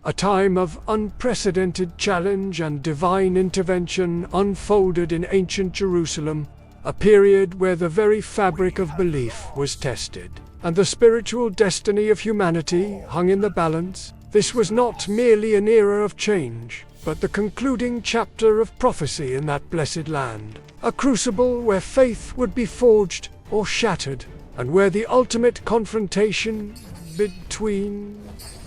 A time of unprecedented challenge and divine intervention unfolded in ancient Jerusalem, a period where the very fabric of belief was tested, and the spiritual destiny of humanity hung in the balance. This was not merely an era of change, but the concluding chapter of prophecy in that blessed land, a crucible where faith would be forged or shattered, and where the ultimate confrontation between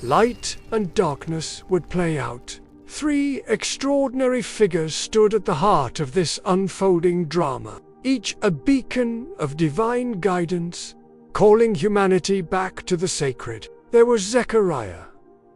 light and darkness would play out. Three extraordinary figures stood at the heart of this unfolding drama, each a beacon of divine guidance, calling humanity back to the sacred. There was Zechariah,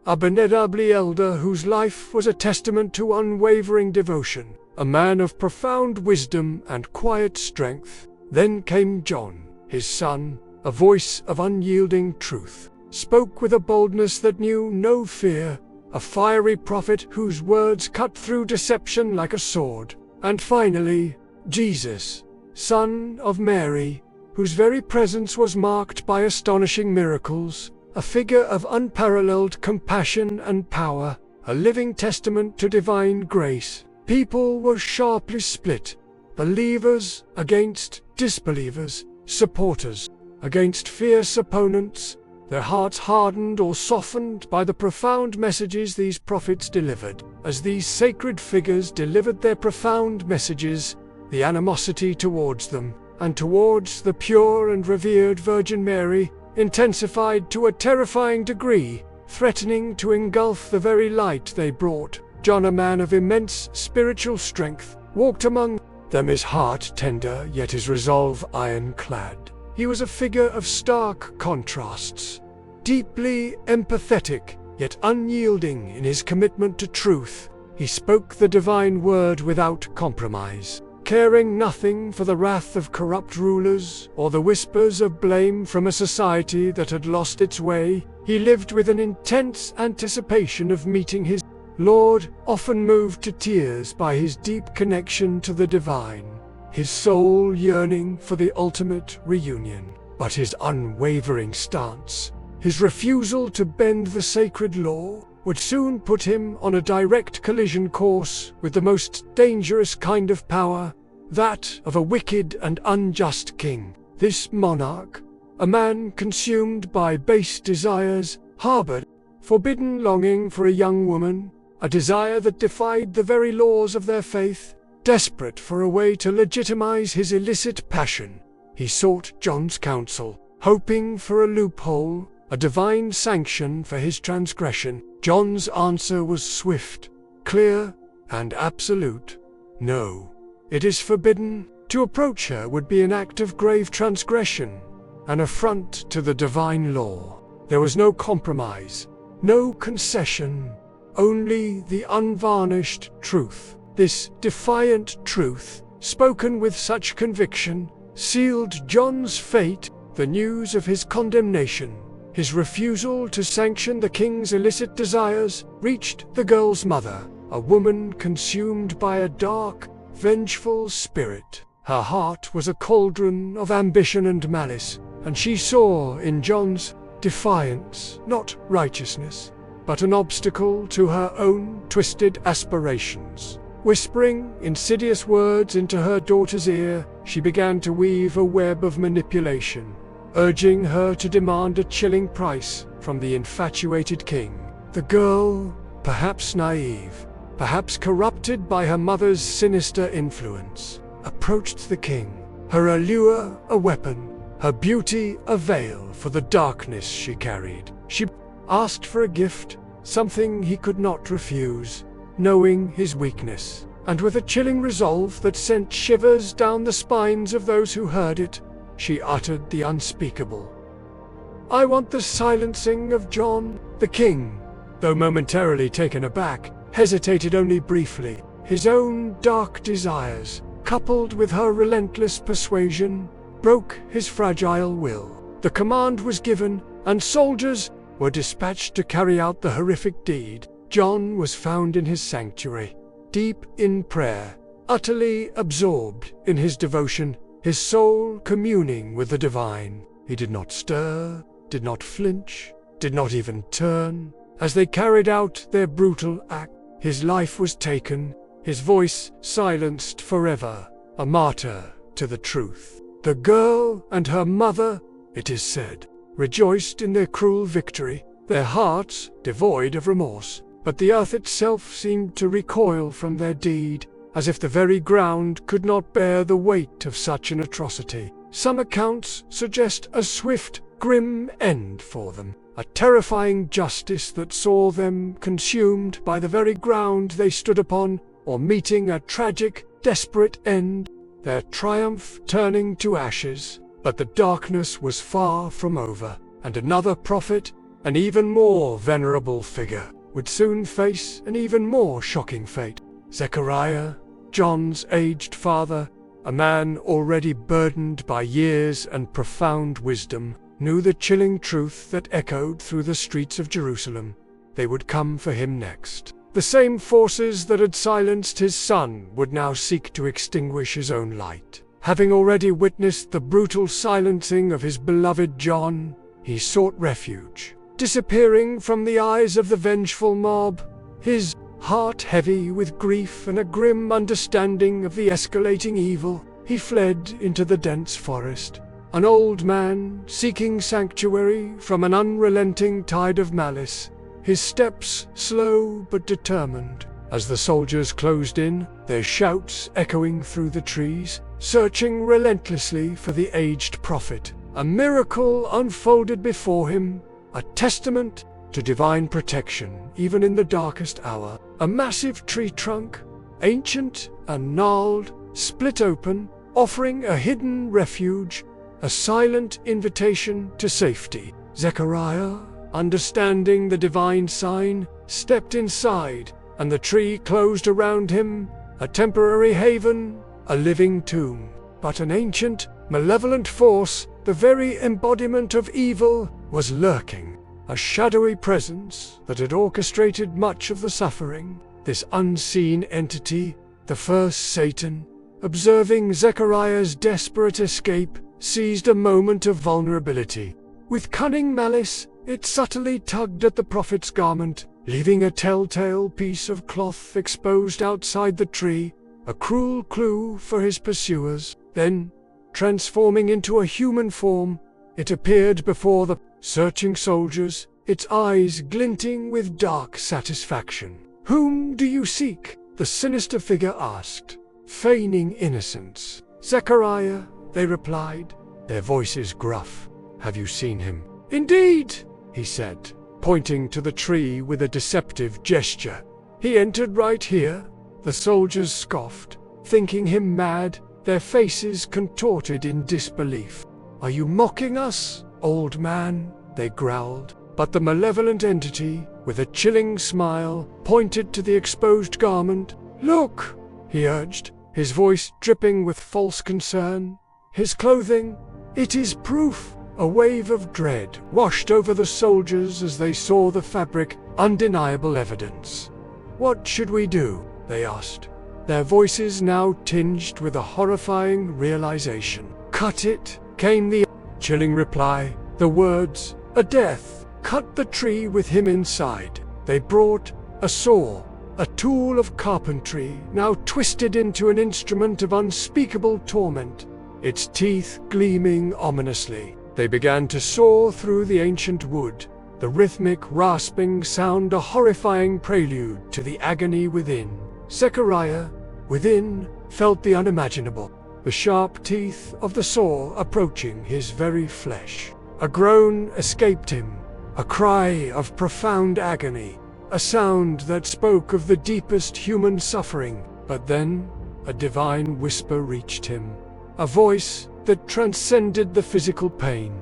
a venerable elder whose life was a testament to unwavering devotion, a man of profound wisdom and quiet strength. Then came John, his son, a voice of unyielding truth, spoke with a boldness that knew no fear, a fiery prophet whose words cut through deception like a sword. And finally, Jesus, son of Mary, whose very presence was marked by astonishing miracles, a figure of unparalleled compassion and power, a living testament to divine grace. People were sharply split, believers against disbelievers, supporters against fierce opponents, their hearts hardened or softened by the profound messages these prophets delivered. As these sacred figures delivered their profound messages, the animosity towards them, and towards the pure and revered Virgin Mary, intensified to a terrifying degree, threatening to engulf the very light they brought. John, a man of immense spiritual strength, walked among them, his heart tender, yet his resolve ironclad. He was a figure of stark contrasts, deeply empathetic, yet unyielding in his commitment to truth. He spoke the divine word without compromise, caring nothing for the wrath of corrupt rulers or the whispers of blame from a society that had lost its way. He lived with an intense anticipation of meeting his Lord, often moved to tears by his deep connection to the divine, his soul yearning for the ultimate reunion. But his unwavering stance, his refusal to bend the sacred law, would soon put him on a direct collision course with the most dangerous kind of power, that of a wicked and unjust king. This monarch, a man consumed by base desires, harbored forbidden longing for a young woman, a desire that defied the very laws of their faith. Desperate for a way to legitimize his illicit passion, he sought John's counsel, hoping for a loophole, a divine sanction for his transgression. John's answer was swift, clear, and absolute. No, it is forbidden. To approach her would be an act of grave transgression, an affront to the divine law. There was no compromise, no concession, only the unvarnished truth. This defiant truth, spoken with such conviction, sealed John's fate. The news of his condemnation, his refusal to sanction the king's illicit desires, reached the girl's mother, a woman consumed by a dark, vengeful spirit. Her heart was a cauldron of ambition and malice, and she saw in John's defiance not righteousness, but an obstacle to her own twisted aspirations. Whispering insidious words into her daughter's ear, she began to weave a web of manipulation, urging her to demand a chilling price from the infatuated king. The girl, perhaps naive, perhaps corrupted by her mother's sinister influence, approached the king, her allure a weapon, her beauty a veil for the darkness she carried. She asked for a gift, something he could not refuse, knowing his weakness, and with a chilling resolve that sent shivers down the spines of those who heard it, she uttered the unspeakable. "I want the silencing of John." The king, though momentarily taken aback, hesitated only briefly. His own dark desires, coupled with her relentless persuasion, broke his fragile will. The command was given, and soldiers were dispatched to carry out the horrific deed. John was found in his sanctuary, deep in prayer, utterly absorbed in his devotion, his soul communing with the divine. He did not stir, did not flinch, did not even turn. As they carried out their brutal act, his life was taken, his voice silenced forever, a martyr to the truth. The girl and her mother, it is said, rejoiced in their cruel victory, their hearts devoid of remorse, but the earth itself seemed to recoil from their deed, as if the very ground could not bear the weight of such an atrocity. Some accounts suggest a swift, grim end for them, a terrifying justice that saw them consumed by the very ground they stood upon, or meeting a tragic, desperate end, their triumph turning to ashes. But the darkness was far from over, and another prophet, an even more venerable figure, would soon face an even more shocking fate. Zechariah, John's aged father, a man already burdened by years and profound wisdom, knew the chilling truth that echoed through the streets of Jerusalem. They would come for him next. The same forces that had silenced his son would now seek to extinguish his own light. Having already witnessed the brutal silencing of his beloved John, he sought refuge. Disappearing from the eyes of the vengeful mob, his heart heavy with grief and a grim understanding of the escalating evil, he fled into the dense forest. An old man seeking sanctuary from an unrelenting tide of malice, his steps slow but determined. As the soldiers closed in, their shouts echoing through the trees, searching relentlessly for the aged prophet, a miracle unfolded before him, a testament to divine protection even in the darkest hour. A massive tree trunk, ancient and gnarled, split open, offering a hidden refuge, a silent invitation to safety. Zechariah, understanding the divine sign, stepped inside, and the tree closed around him, a temporary haven, a living tomb. But an ancient, malevolent force, the very embodiment of evil, was lurking, a shadowy presence that had orchestrated much of the suffering. This unseen entity, the first Satan, observing Zechariah's desperate escape, seized a moment of vulnerability. With cunning malice, it subtly tugged at the prophet's garment, leaving a telltale piece of cloth exposed outside the tree, a cruel clue for his pursuers. Then, transforming into a human form, it appeared before the searching soldiers, its eyes glinting with dark satisfaction. "Whom do you seek?" the sinister figure asked, feigning innocence. "Zechariah," they replied, their voices gruff. "Have you seen him?" "Indeed," he said, pointing to the tree with a deceptive gesture. "He entered right here." The soldiers scoffed, thinking him mad, their faces contorted in disbelief. "Are you mocking us, old man?" they growled. But the malevolent entity, with a chilling smile, pointed to the exposed garment. "Look," he urged, his voice dripping with false concern. "His clothing, it is proof." A wave of dread washed over the soldiers as they saw the fabric, undeniable evidence. "What should we do?" they asked, their voices now tinged with a horrifying realization. "Cut it," came the chilling reply. The words, "a death." Cut the tree with him inside. They brought a saw, a tool of carpentry, now twisted into an instrument of unspeakable torment, its teeth gleaming ominously. They began to saw through the ancient wood, the rhythmic rasping sound a horrifying prelude to the agony within. Zechariah, within, felt the unimaginable, the sharp teeth of the saw approaching his very flesh. A groan escaped him, a cry of profound agony, a sound that spoke of the deepest human suffering. But then, a divine whisper reached him, a voice that transcended the physical pain.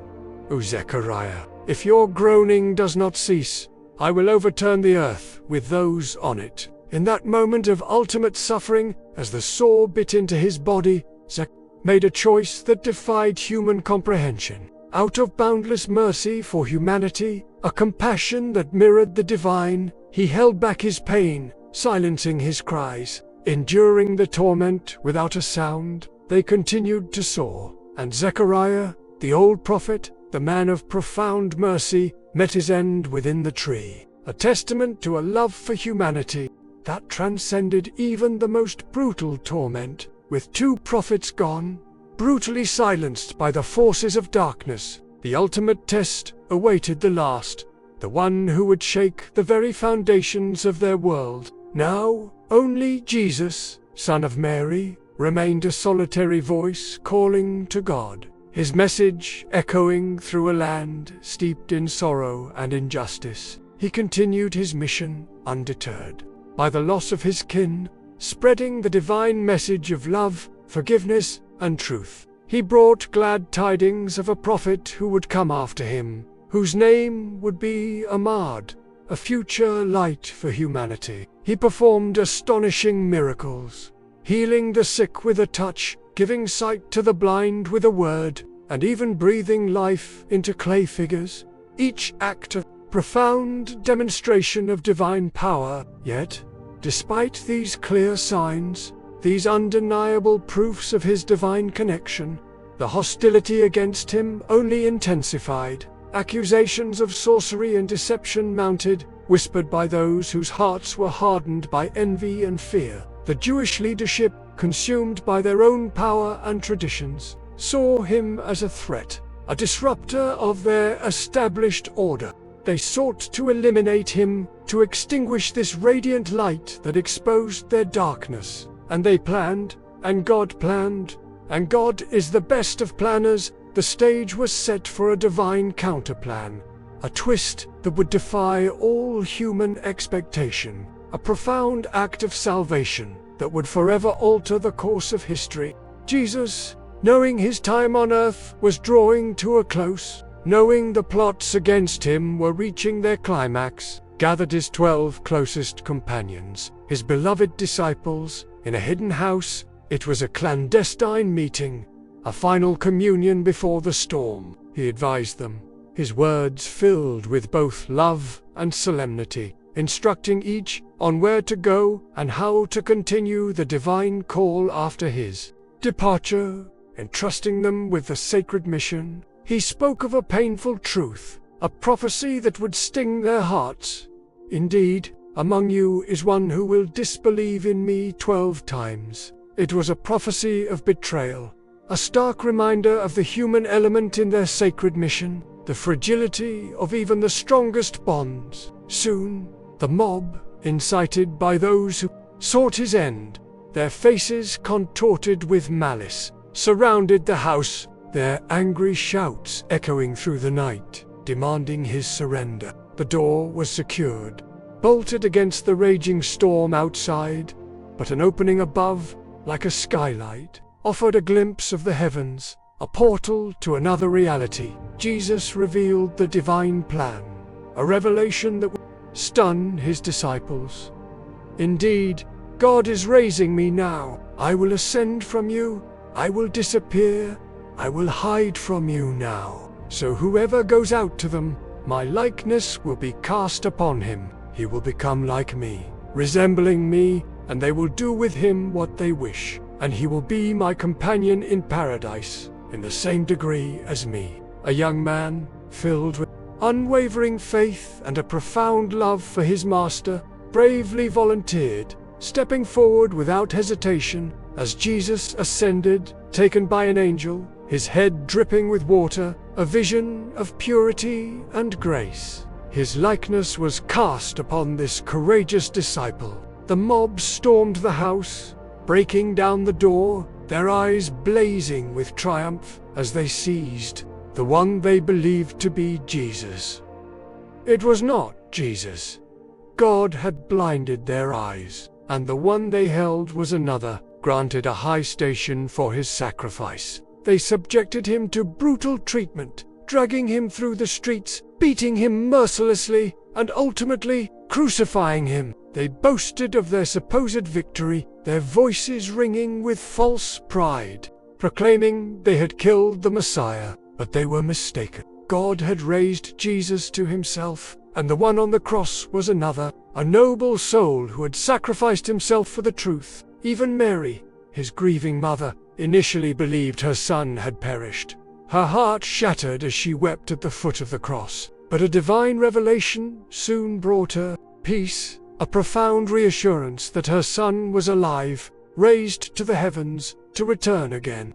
"O Zechariah, if your groaning does not cease, I will overturn the earth with those on it." In that moment of ultimate suffering, as the saw bit into his body, Zech made a choice that defied human comprehension. Out of boundless mercy for humanity, a compassion that mirrored the divine, he held back his pain, silencing his cries. Enduring the torment without a sound, they continued to saw, and Zechariah, the old prophet, the man of profound mercy, met his end within the tree. a testament to a love for humanity that transcended even the most brutal torment. With 2 prophets gone, brutally silenced by the forces of darkness, the ultimate test awaited the last, the one who would shake the very foundations of their world. Now, only Jesus, Son of Mary, remained a solitary voice calling to God, his message echoing through a land steeped in sorrow and injustice. He continued his mission undeterred by the loss of his kin, spreading the divine message of love, forgiveness, and truth. He brought glad tidings of a prophet who would come after him, whose name would be Ahmad, a future light for humanity. He performed astonishing miracles, healing the sick with a touch, giving sight to the blind with a word, and even breathing life into clay figures, each act a profound demonstration of divine power. Yet, despite these clear signs, these undeniable proofs of his divine connection, the hostility against him only intensified. Accusations of sorcery and deception mounted, whispered by those whose hearts were hardened by envy and fear. The Jewish leadership, consumed by their own power and traditions, saw him as a threat, a disruptor of their established order. They sought to eliminate him, to extinguish this radiant light that exposed their darkness. And they planned, and God planned, and God is the best of planners. The stage was set for a divine counterplan, a twist that would defy all human expectation, a profound act of salvation that would forever alter the course of history. Jesus, knowing his time on earth was drawing to a close, knowing the plots against him were reaching their climax, gathered his 12 closest companions, his beloved disciples, in a hidden house. It was a clandestine meeting, a final communion before the storm. He advised them, his words filled with both love and solemnity, instructing each on where to go and how to continue the divine call after his departure, entrusting them with the sacred mission. He spoke of a painful truth, a prophecy that would sting their hearts. Indeed, among you is one who will disbelieve in me 12 times. It was a prophecy of betrayal, a stark reminder of the human element in their sacred mission, the fragility of even the strongest bonds. Soon, the mob, incited by those who sought his end, their faces contorted with malice, surrounded the house, their angry shouts echoing through the night, demanding his surrender. The door was secured, bolted against the raging storm outside, but an opening above, like a skylight, offered a glimpse of the heavens, a portal to another reality. Jesus revealed the divine plan, a revelation that would stun his disciples. Indeed, God is raising me now. I will ascend from you, I will disappear, I will hide from you now. So whoever goes out to them, my likeness will be cast upon him. He will become like me, resembling me, and they will do with him what they wish. And he will be my companion in paradise, in the same degree as me. A young man, filled with unwavering faith and a profound love for his master, bravely volunteered, stepping forward without hesitation as Jesus ascended, taken by an angel, his head dripping with water, a vision of purity and grace. His likeness was cast upon this courageous disciple. The mob stormed the house, breaking down the door, their eyes blazing with triumph as they seized the one they believed to be Jesus. It was not Jesus. God had blinded their eyes, and the one they held was another, granted a high station for his sacrifice. They subjected him to brutal treatment, dragging him through the streets, beating him mercilessly, and ultimately crucifying him. They boasted of their supposed victory, their voices ringing with false pride, proclaiming they had killed the Messiah, but they were mistaken. God had raised Jesus to himself, and the one on the cross was another, a noble soul who had sacrificed himself for the truth. Even Mary, his grieving mother, initially believed her son had perished. Her heart shattered as she wept at the foot of the cross. But a divine revelation soon brought her peace, a profound reassurance that her son was alive, raised to the heavens, to return again.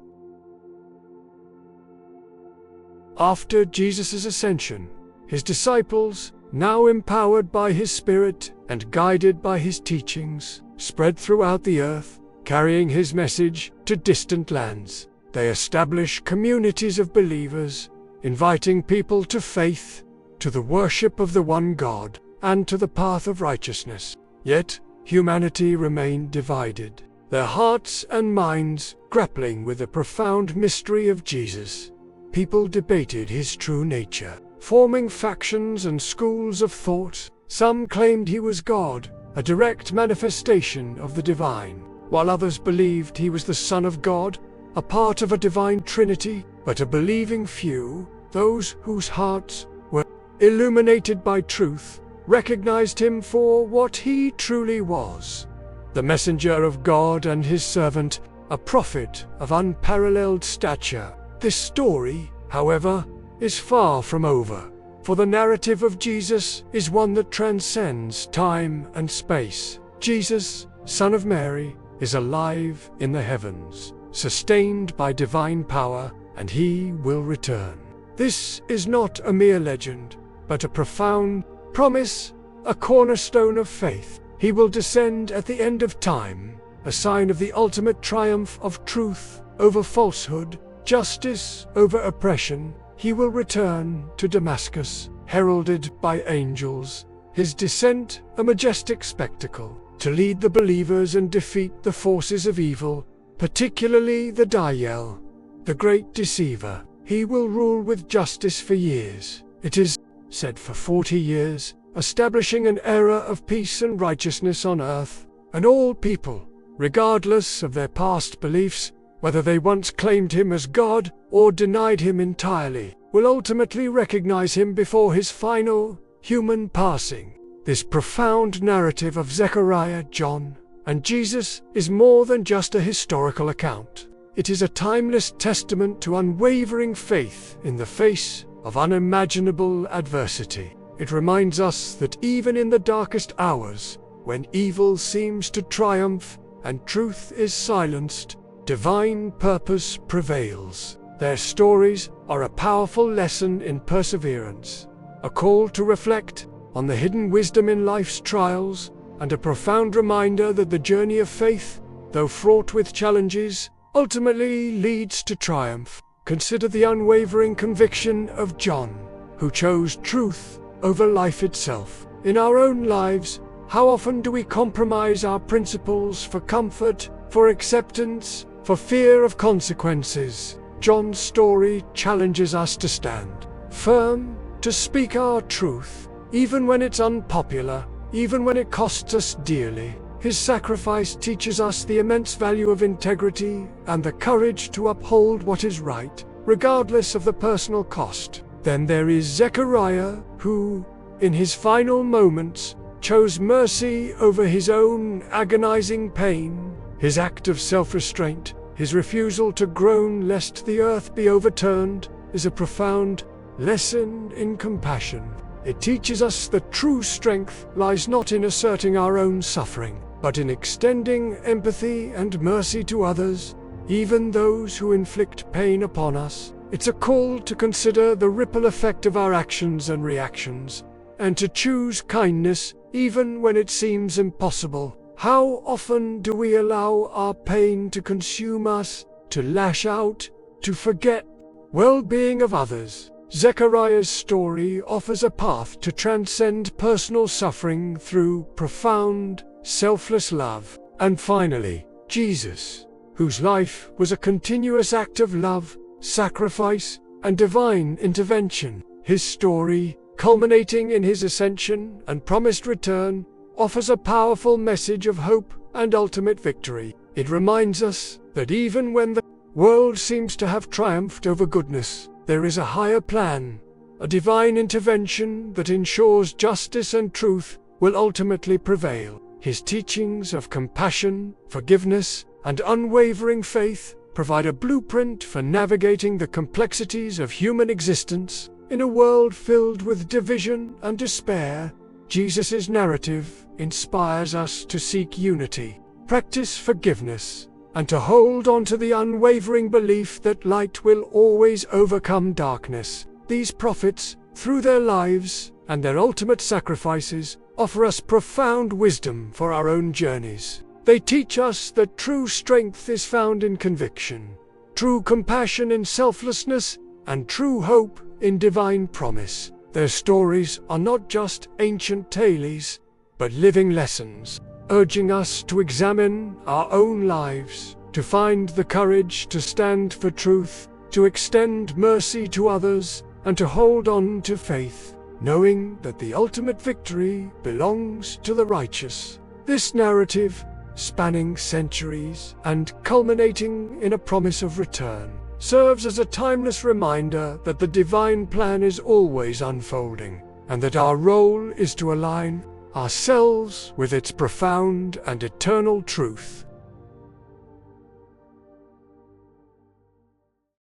After Jesus' ascension, his disciples, now empowered by his Spirit and guided by his teachings, spread throughout the earth, carrying his message to distant lands. They establish communities of believers, inviting people to faith, to the worship of the one God, and to the path of righteousness. Yet, humanity remained divided, their hearts and minds grappling with the profound mystery of Jesus. People debated his true nature, forming factions and schools of thought. Some claimed he was God, a direct manifestation of the divine, while others believed he was the Son of God, a part of a divine trinity. But a believing few, those whose hearts were illuminated by truth, recognized him for what he truly was: the messenger of God and his servant, a prophet of unparalleled stature. This story, however, is far from over, for the narrative of Jesus is one that transcends time and space. Jesus, Son of Mary, is alive in the heavens, sustained by divine power, and he will return. This is not a mere legend, but a profound promise, a cornerstone of faith. He will descend at the end of time, a sign of the ultimate triumph of truth over falsehood, justice over oppression. He will return to Damascus, heralded by angels, his descent a majestic spectacle, to lead the believers and defeat the forces of evil, particularly the Dayel, the great deceiver. He will rule with justice for years. It is said for 40 years, establishing an era of peace and righteousness on earth, and all people, regardless of their past beliefs, whether they once claimed him as God or denied him entirely, will ultimately recognize him before his final, human passing. This profound narrative of Zechariah, John, and Jesus is more than just a historical account. It is a timeless testament to unwavering faith in the face of unimaginable adversity. It reminds us that even in the darkest hours, when evil seems to triumph and truth is silenced, divine purpose prevails. Their stories are a powerful lesson in perseverance, a call to reflect on the hidden wisdom in life's trials, and a profound reminder that the journey of faith, though fraught with challenges, ultimately leads to triumph. Consider the unwavering conviction of John, who chose truth over life itself. In our own lives, how often do we compromise our principles for comfort, for acceptance, for fear of consequences? John's story challenges us to stand firm, to speak our truth, even when it's unpopular, even when it costs us dearly. His sacrifice teaches us the immense value of integrity and the courage to uphold what is right, regardless of the personal cost. Then there is Zechariah, who, in his final moments, chose mercy over his own agonizing pain. His act of self-restraint, his refusal to groan lest the earth be overturned, is a profound lesson in compassion. It teaches us that true strength lies not in asserting our own suffering, but in extending empathy and mercy to others, even those who inflict pain upon us. It's a call to consider the ripple effect of our actions and reactions, and to choose kindness even when it seems impossible. How often do we allow our pain to consume us, to lash out, to forget well-being of others? Zechariah's story offers a path to transcend personal suffering through profound, selfless love. And finally, Jesus, whose life was a continuous act of love, sacrifice, and divine intervention. His story, culminating in his ascension and promised return, offers a powerful message of hope and ultimate victory. It reminds us that even when the world seems to have triumphed over goodness, there is a higher plan, a divine intervention that ensures justice and truth will ultimately prevail. His teachings of compassion, forgiveness, and unwavering faith provide a blueprint for navigating the complexities of human existence, In a world filled with division and despair, Jesus' narrative inspires us to seek unity, practice forgiveness, and to hold on to the unwavering belief that light will always overcome darkness. These prophets, through their lives and their ultimate sacrifices, offer us profound wisdom for our own journeys. They teach us that true strength is found in conviction, true compassion in selflessness, and true hope in divine promise. Their stories are not just ancient tales, but living lessons, urging us to examine our own lives, to find the courage to stand for truth, to extend mercy to others, and to hold on to faith, knowing that the ultimate victory belongs to the righteous. This narrative, spanning centuries and culminating in a promise of return, serves as a timeless reminder that the divine plan is always unfolding, and that our role is to align ourselves with its profound and eternal truth.